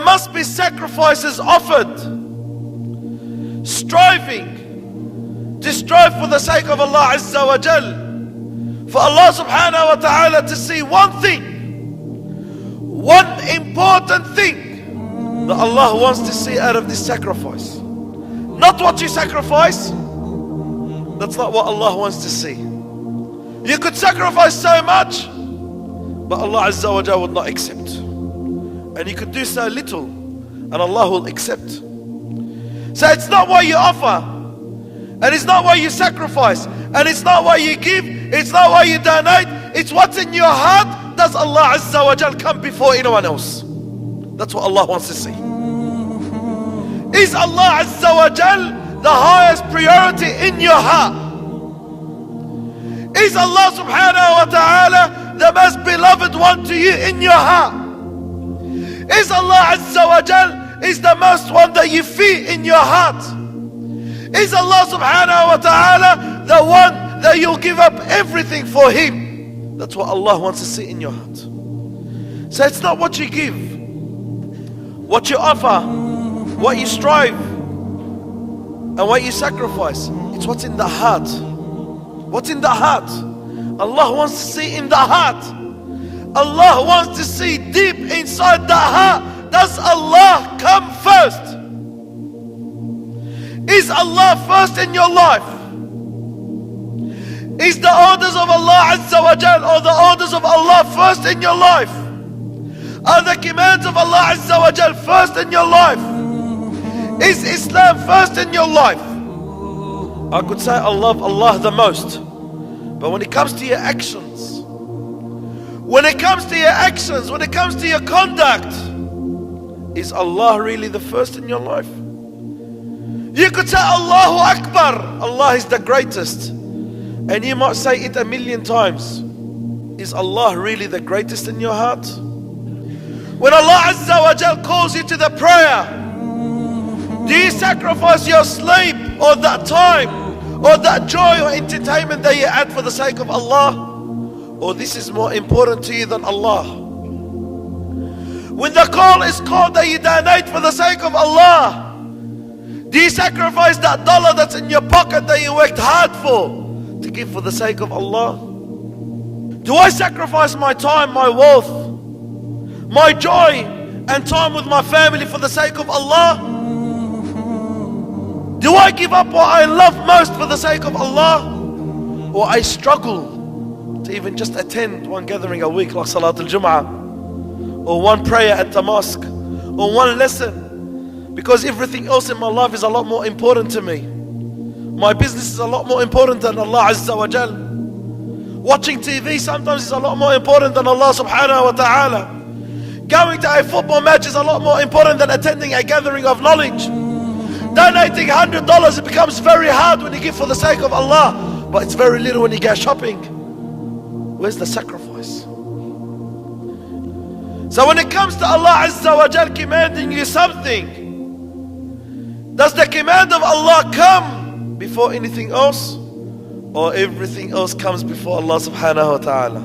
must be sacrifices offered. Striving to strive for the sake of Allah Azza wa Jal. For Allah subhanahu wa ta'ala to see one thing, one important thing that Allah wants to see out of this sacrifice. Not what you sacrifice. That's not what Allah wants to see. You could sacrifice so much, but Allah Azza wa Jal would not accept. And you could do so little, and Allah will accept. So it's not what you offer, and it's not what you sacrifice, and it's not what you give, it's not what you donate, it's what's in your heart. Does Allah Azza wa Jal come before anyone else? That's what Allah wants to see. Is Allah Azza wa Jal the highest priority in your heart? Is Allah subhanahu wa ta'ala the most beloved one to you in your heart? Is Allah Azza wa Jal is the most one that you fear in your heart? Is Allah subhanahu wa ta'ala the one that you'll give up everything for Him? That's what Allah wants to see in your heart. So it's not what you give, what you offer, what you strive, and what you sacrifice. It's what's in the heart. What's in the heart? Allah wants to see in the heart. Allah wants to see deep inside the heart. Does Allah come first? Is Allah first in your life? Is the orders of Allah Azza wa Jal or the orders of Allah first in your life? Are the commands of Allah Azza wa Jal first in your life? Is Islam first in your life? I could say I love Allah the most, but when it comes to your actions, when it comes to your conduct, is Allah really the first in your life? You could say Allahu Akbar, Allah is the greatest, and you might say it 1,000,000 times. Is Allah really the greatest in your heart? When Allah Azza wa Jal calls you to the prayer, do you sacrifice your sleep or that time or that joy or entertainment that you add for the sake of Allah? Or this is more important to you than Allah? When the call is called that you donate for the sake of Allah, do you sacrifice that dollar that's in your pocket that you worked hard for to give for the sake of Allah? Do I sacrifice my time, my wealth, my joy and time with my family for the sake of Allah? Do I give up what I love most for the sake of Allah? Or I struggle to even just attend one gathering a week like Salat al-Jum'ah, or one prayer at the mosque, or one lesson, because everything else in my life is a lot more important to me. My business is a lot more important than Allah Azza wa Jal. Watching TV sometimes is a lot more important than Allah subhanahu wa ta'ala. Going to a football match is a lot more important than attending a gathering of knowledge. Donating $100, it becomes very hard when you give for the sake of Allah, but it's very little when you go shopping. Where's the sacrifice? So when it comes to Allah Azza wa Jal commanding you something, does the command of Allah come before anything else? Or everything else comes before Allah subhanahu wa ta'ala?